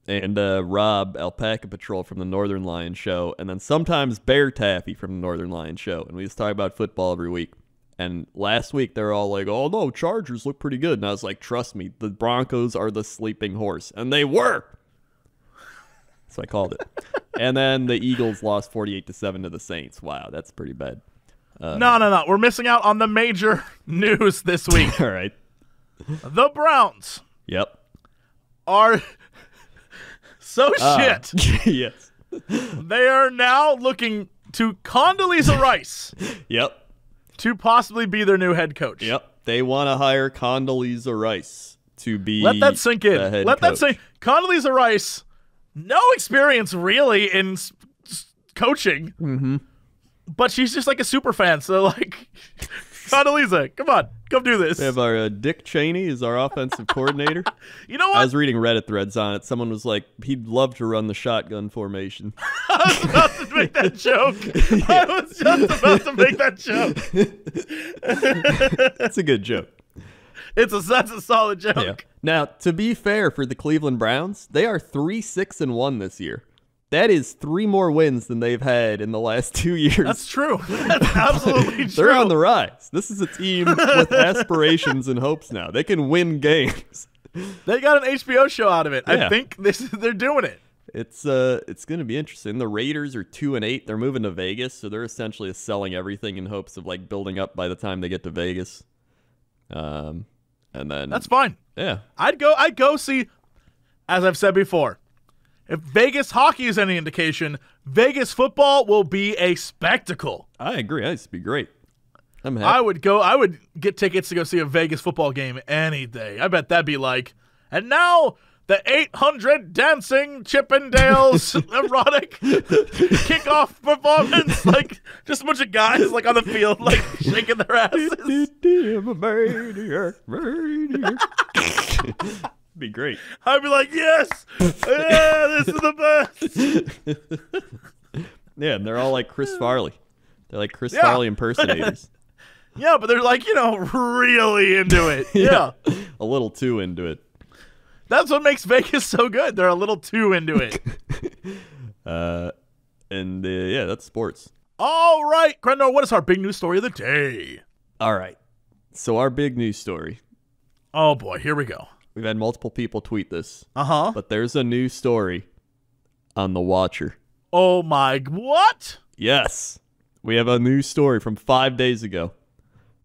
and Rob, Alpaca Patrol from the Northern Lion Show, and then sometimes Bear Taffy from the Northern Lion Show, and we just talk about football every week. And last week, they're all like, "Oh, no, Chargers look pretty good." And I was like, trust me, the Broncos are the sleeping horse. And they were. So I called it. And then the Eagles lost 48-7 to the Saints. Wow, that's pretty bad. No. We're missing out on the major news this week. All right. The Browns Yep. are so shit. Yes. They are now looking to Condoleezza Rice Yep. to possibly be their new head coach. Yep. They want to hire Condoleezza Rice to be Let that sink in. the head Let that coach. sink. Condoleezza Rice, no experience really in coaching, but she's just like a super fan. So like, Condoleezza, come on, come do this. We have our Dick Cheney is our offensive coordinator. You know I what? was reading Reddit threads on it. Someone was like, he'd love to run the shotgun formation. I was about to make that joke. I was just about to make that joke. That's a good joke. That's a solid joke. Yeah. Now, to be fair for the Cleveland Browns, they are 3-6-1 this year. That is 3 more wins than they've had in the last 2 years. That's true. That's absolutely true. They're on the rise. This is a team with aspirations and hopes now. They can win games. They got an HBO show out of it. Yeah. I think they're doing it. It's going to be interesting. The Raiders are 2-8. They're moving to Vegas, so they're essentially selling everything in hopes of like building up by the time they get to Vegas. And then That's fine. yeah. I'd go see, as I've said before, if Vegas hockey is any indication, Vegas football will be a spectacle. I agree. That used to be great. I'm happy. I would go. I would get tickets to go see a Vegas football game any day. I bet that'd be like. And now the 800 dancing Chippendales erotic kickoff performance, like just a bunch of guys like on the field, like shaking their asses. I'm a maniac. Be great. I'd be like, yes, yeah, this is the best. Yeah, and they're all like Chris Farley. They're like Chris Farley impersonators. Yeah, but they're like, really into it. Yeah. A little too into it. That's what makes Vegas so good. They're a little too into it. Yeah, that's sports. All right, Crendor, what is our big news story of the day? All right. So our big news story. Oh, boy, here we go. We've had multiple people tweet this. Uh-huh. But there's a new story on The Watcher. Oh, my, what? Yes. We have a new story from 5 days ago.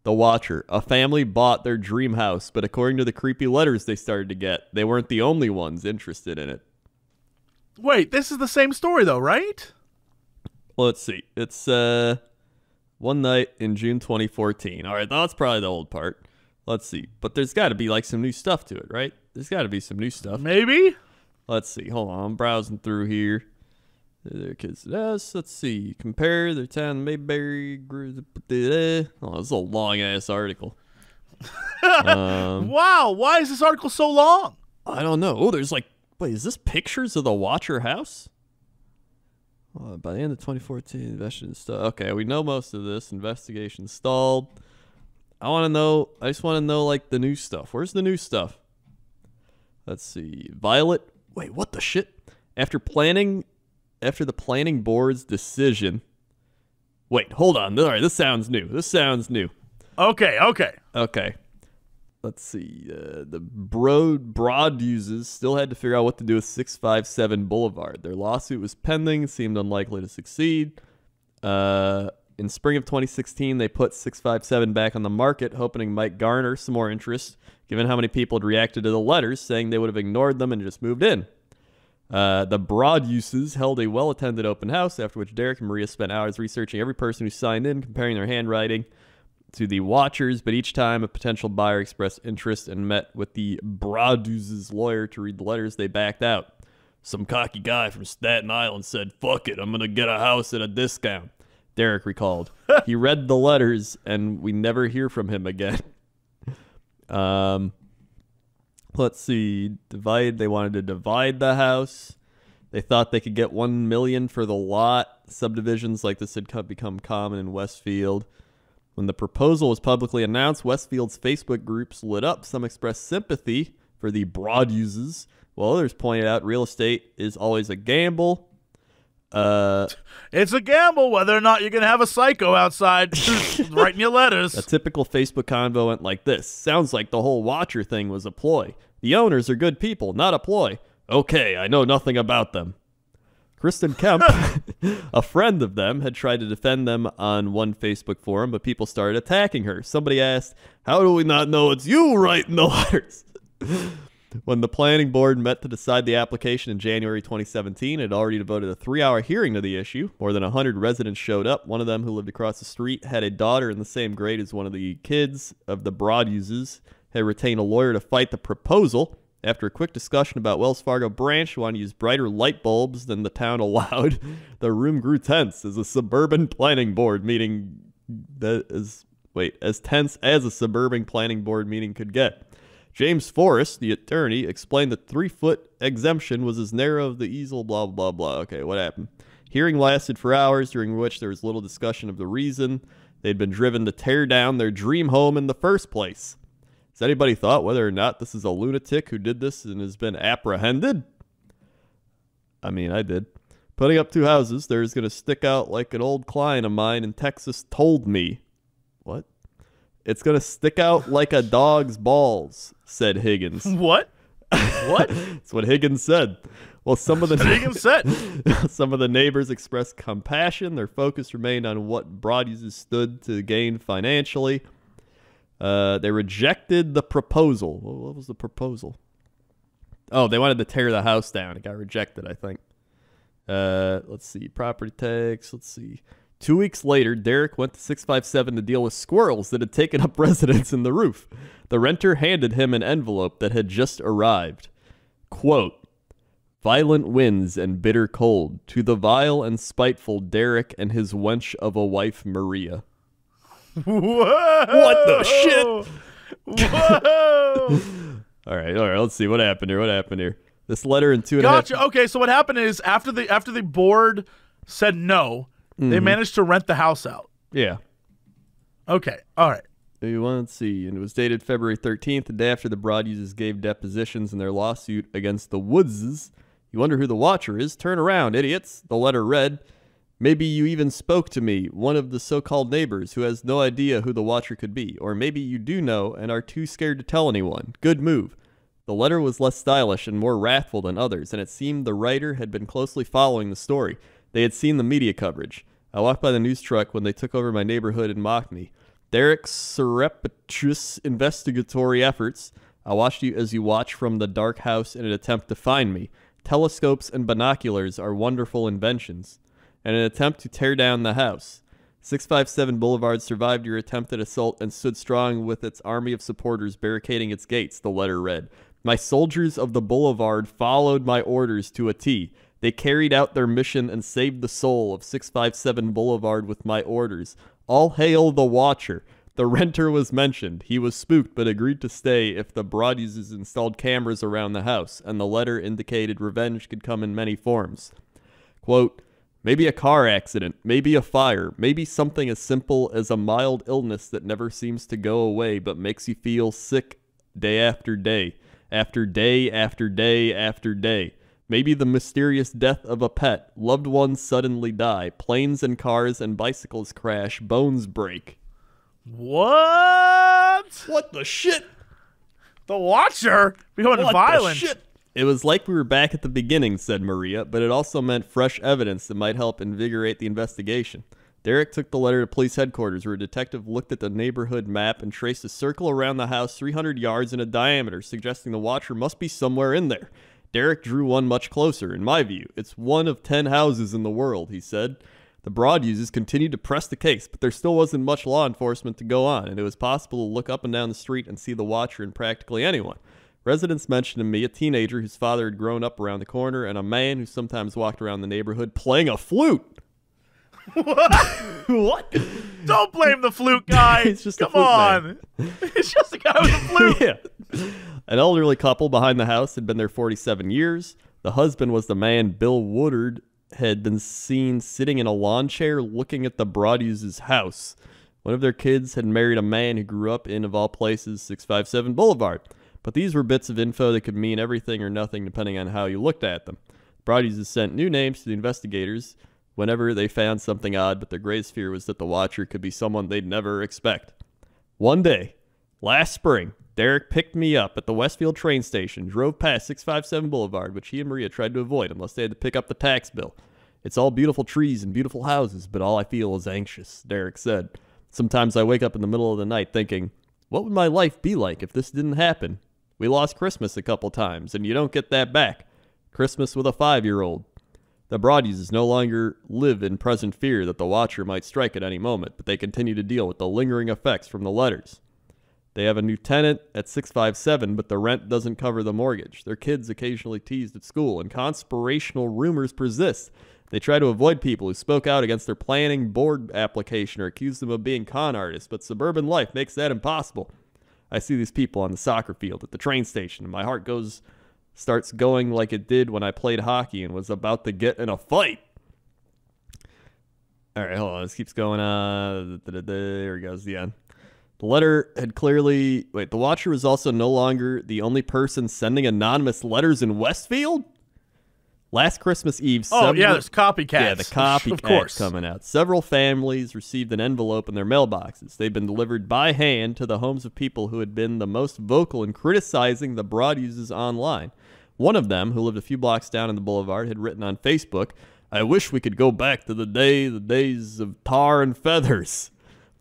The Watcher. A family bought their dream house, but according to the creepy letters they started to get, they weren't the only ones interested in it. Wait, this is the same story, though, right? Well, let's see. It's one night in June 2014. All right, that's probably the old part. Let's see. But there's got to be like some new stuff to it, right? There's got to be some new stuff. Maybe? Let's see. Hold on. I'm browsing through here. Their kids. Yes, let's see. Compare their town Mayberry. Oh, this is a long ass article. Wow, why is this article so long? I don't know. Oh, there's like, wait, is this pictures of the Watcher house? By the end of 2014, investigation stalled. Okay, we know most of this. Investigation stalled. I just want to know like the new stuff. Where's the new stuff? Let's see. Violet. Wait, what the shit? After the planning board's decision. Wait, hold on. All right, this sounds new. Okay. Let's see. The broad uses still had to figure out what to do with 657 Boulevard. Their lawsuit was pending, seemed unlikely to succeed. In spring of 2016, they put 657 back on the market, hoping it might garner some more interest, given how many people had reacted to the letters, saying they would have ignored them and just moved in. The broad uses held a well-attended open house, after which Derek and Maria spent hours researching every person who signed in, comparing their handwriting to the Watchers, but each time a potential buyer expressed interest and met with the broad uses lawyer to read the letters, they backed out. Some cocky guy from Staten Island said, "Fuck it, I'm going to get a house at a discount," Derek recalled. He read the letters, and we never hear from him again. Let's see. They wanted to divide the house. They thought they could get $1 million for the lot. Subdivisions like this had become common in Westfield. When the proposal was publicly announced, Westfield's Facebook groups lit up. Some expressed sympathy for the broad uses, while others pointed out real estate is always a gamble. It's a gamble whether or not you're going to have a psycho outside writing you letters. A typical Facebook convo went like this. Sounds like the whole Watcher thing was a ploy. The owners are good people, not a ploy. Okay, I know nothing about them. Kristen Kemp, a friend of them, had tried to defend them on one Facebook forum, but people started attacking her. Somebody asked, "How do we not know it's you writing the letters?" When the planning board met to decide the application in January 2017, it had already devoted a 3-hour hearing to the issue. More than 100 residents showed up. One of them, who lived across the street, had a daughter in the same grade as one of the kids of the broad uses, had retained a lawyer to fight the proposal. After a quick discussion about Wells Fargo branch who wanted to use brighter light bulbs than the town allowed, the room grew tense as a suburban planning board meeting as tense as a suburban planning board meeting could get. James Forrest, the attorney, explained the 3-foot exemption was as narrow as the easel, blah, blah, blah. Okay, what happened? Hearing lasted for hours, during which there was little discussion of the reason they'd been driven to tear down their dream home in the first place. Has anybody thought whether or not this is a lunatic who did this and has been apprehended? I mean, I did. Putting up 2 houses, there's going to stick out like an old client of mine in Texas told me. What? It's going to stick out like a dog's balls, said Higgins. What? What? That's what Higgins said. Well, some of the neighbors expressed compassion. Their focus remained on what broad uses stood to gain financially. They rejected the proposal. What was the proposal? Oh, they wanted to tear the house down. It got rejected, I think. Let's see. Property tax. Let's see. 2 weeks later, Derek went to 657 to deal with squirrels that had taken up residence in the roof. The renter handed him an envelope that had just arrived. Quote, "Violent winds and bitter cold, to the vile and spiteful Derek and his wench of a wife Maria." Whoa! What the shit? Whoa! All right, let's see what happened here. This letter in 2.5. Gotcha. Okay, so what happened is after the board said no, they managed to rent the house out. Yeah. Okay. All right. Let's see. And it was dated February 13th, the day after the Broadhuses gave depositions in their lawsuit against the Woodses. You wonder who the watcher is? Turn around, idiots. The letter read, "Maybe you even spoke to me, one of the so-called neighbors who has no idea who the watcher could be. Or maybe you do know and are too scared to tell anyone. Good move." The letter was less stylish and more wrathful than others, and it seemed the writer had been closely following the story. They had seen the media coverage. I walked by the news truck when they took over my neighborhood and mocked me. Derek's surreptitious investigatory efforts. I watched you as you watch from the dark house in an attempt to find me. Telescopes and binoculars are wonderful inventions. In an attempt to tear down the house. 657 Boulevard survived your attempted assault and stood strong with its army of supporters barricading its gates, the letter read. My soldiers of the Boulevard followed my orders to a T. They carried out their mission and saved the soul of 657 Boulevard with my orders. All hail the watcher. The renter was mentioned. He was spooked but agreed to stay if the Broadhuses installed cameras around the house, and the letter indicated revenge could come in many forms. Quote, "Maybe a car accident, maybe a fire, maybe something as simple as a mild illness that never seems to go away but makes you feel sick day after day, after day after day after day. Maybe the mysterious death of a pet, loved ones suddenly die, planes and cars and bicycles crash, bones break." What? What the shit? The Watcher becoming What violent. the shit? It was like we were back at the beginning, said Maria, but it also meant fresh evidence that might help invigorate the investigation. Derek took the letter to police headquarters, where a detective looked at the neighborhood map and traced a circle around the house 300 yards in a diameter, suggesting the watcher must be somewhere in there. Derek drew one much closer, in my view. It's one of 10 houses in the world, he said. The Broadhuses continued to press the case, but there still wasn't much law enforcement to go on, and it was possible to look up and down the street and see the watcher in practically anyone. Residents mentioned to me a teenager whose father had grown up around the corner, and a man who sometimes walked around the neighborhood playing a flute. What? Don't blame the flute guy. It's just a Come flute on. It's just a guy with a flute. Yeah. An elderly couple behind the house had been there 47 years. The husband was the man Bill Woodard had been seen sitting in a lawn chair looking at the Broadhuses' house. One of their kids had married a man who grew up in, of all places, 657 Boulevard. But these were bits of info that could mean everything or nothing depending on how you looked at them. Broadhuses sent new names to the investigators whenever they found something odd, but their greatest fear was that the watcher could be someone they'd never expect. One day, last spring, Derek picked me up at the Westfield train station, drove past 657 Boulevard, which he and Maria tried to avoid unless they had to pick up the tax bill. It's all beautiful trees and beautiful houses, but all I feel is anxious, Derek said. Sometimes I wake up in the middle of the night thinking, what would my life be like if this didn't happen? We lost Christmas a couple times, and you don't get that back. Christmas with a 5-year-old. The Broadhuses no longer live in present fear that the watcher might strike at any moment, but they continue to deal with the lingering effects from the letters. They have a new tenant at 657, but the rent doesn't cover the mortgage. Their kids occasionally teased at school, and conspirational rumors persist. They try to avoid people who spoke out against their planning board application or accuse them of being con artists, but suburban life makes that impossible. I see these people on the soccer field, at the train station, and my heart starts going like it did when I played hockey and was about to get in a fight. All right, hold on. This keeps going on. There goes the end. The letter had clearly... Wait, the watcher was also no longer the only person sending anonymous letters in Westfield? Last Christmas Eve... there's copycats. Yeah, the copycats of course. coming out. Several families received an envelope in their mailboxes. They'd been delivered by hand to the homes of people who had been the most vocal in criticizing the Broadhuses online. One of them, who lived a few blocks down in the boulevard, had written on Facebook, I wish we could go back to the days of tar and feathers.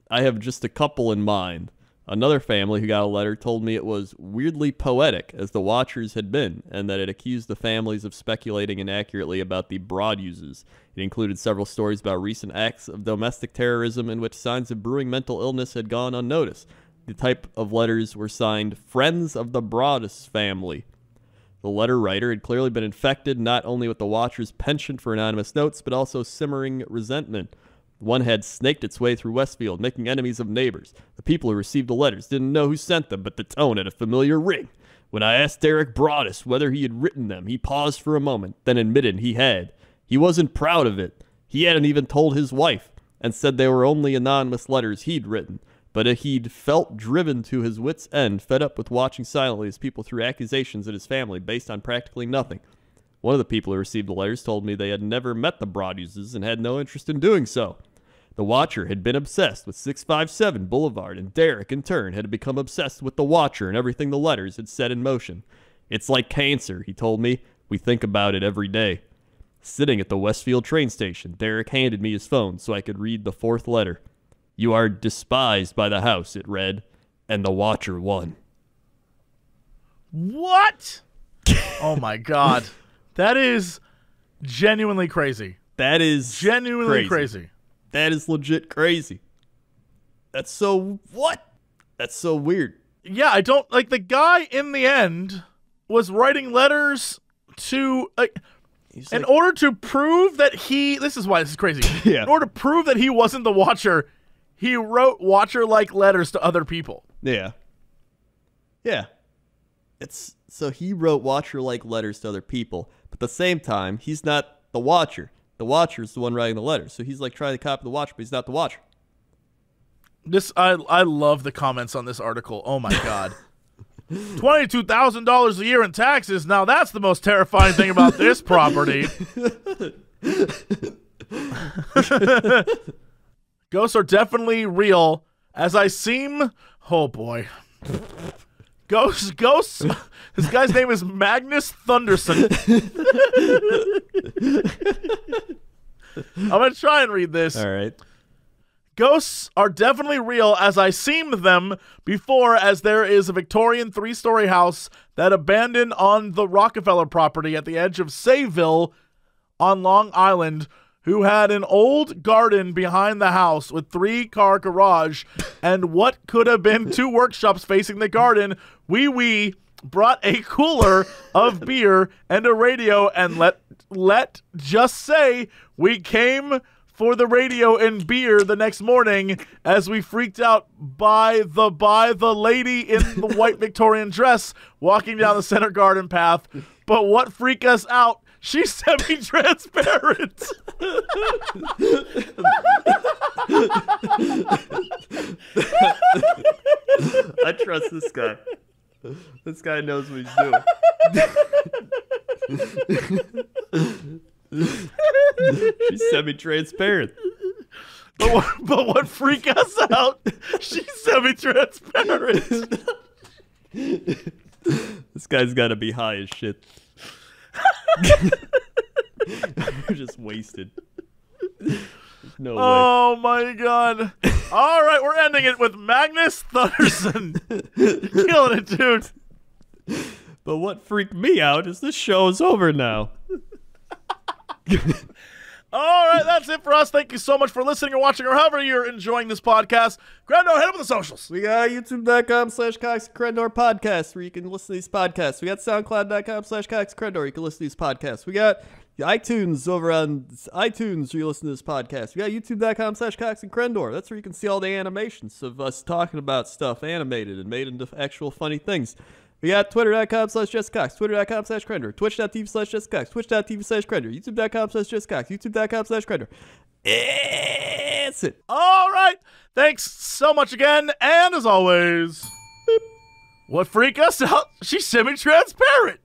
I have just a couple in mind. Another family who got a letter told me it was weirdly poetic, as the Watchers had been, and that it accused the families of speculating inaccurately about the broad uses. It included several stories about recent acts of domestic terrorism in which signs of brewing mental illness had gone unnoticed. The type of letters were signed Friends of the Broadus Family. The letter writer had clearly been infected not only with the Watchers' penchant for anonymous notes, but also simmering resentment. One had snaked its way through Westfield, making enemies of neighbors. The people who received the letters didn't know who sent them, but the tone had a familiar ring. When I asked Derek Broadus whether he had written them, he paused for a moment, then admitted he had. He wasn't proud of it. He hadn't even told his wife, and said they were only anonymous letters he'd written. But he'd felt driven to his wits' end, fed up with watching silently as people threw accusations at his family based on practically nothing. One of the people who received the letters told me they had never met the Broaduses and had no interest in doing so. The Watcher had been obsessed with 657 Boulevard, and Derek, in turn, had become obsessed with the Watcher and everything the letters had set in motion. It's like cancer, he told me. We think about it every day. Sitting at the Westfield train station, Derek handed me his phone so I could read the fourth letter. You are despised by the house, it read, and the Watcher won. What? Oh my God. That is genuinely crazy. That is genuinely crazy. That is legit crazy. That's so what? That's so weird. Yeah, I don't like the guy in the end was writing letters to in order to prove that this is why this is crazy. Yeah. In order to prove that he wasn't the Watcher, he wrote Watcher-like letters to other people. Yeah. Yeah. So he wrote Watcher-like letters to other people, but at the same time, he's not the Watcher. The Watcher is the one writing the letters, so he's like trying to copy the Watcher, but he's not the Watcher. I love the comments on this article. Oh my God. $22,000 a year in taxes. Now that's the most terrifying thing about this property. Ghosts are definitely real, as I seem. Oh boy. Ghosts. This guy's name is Magnus Thunderson. I'm going to try and read this. All right. Ghosts are definitely real, as I seemed them before, as there is a Victorian 3-story house that abandoned on the Rockefeller property at the edge of Sayville on Long Island, who had an old garden behind the house with 3-car garage and what could have been 2 workshops facing the garden. We brought a cooler of beer and a radio, and let just say we came for the radio and beer the next morning as we freaked out by the lady in the white Victorian dress walking down the center garden path. But what freaked us out? She's semi-transparent. I trust this guy. This guy knows what he's doing. She's semi-transparent. But what freaked us out? She's semi-transparent. This guy's got to be high as shit. You're just wasted. No way. Oh my God. All right, we're ending it with Magnus Thunderson. Killing it, dude. But what freaked me out is this show is over now. All right, that's it for us. Thank you so much for listening or watching or however you're enjoying this podcast. Crendor, hit up with the socials. We got youtube.com/Crendor podcast where you can listen to these podcasts. We got soundcloud.com/Crendor. You can listen to these podcasts. We got iTunes over on iTunes where you listen to this podcast. We got youtube.com/Crendor. That's where you can see all the animations of us talking about stuff animated and made into actual funny things. We got twitter.com/JessCox, twitter.com/Crendor, twitch.tv/JessCox, twitch.tv/Crendor, youtube.com/JessCox, youtube.com/Crendor. That's it. All right. Thanks so much again. And as always, what freaked us out? She's semi-transparent.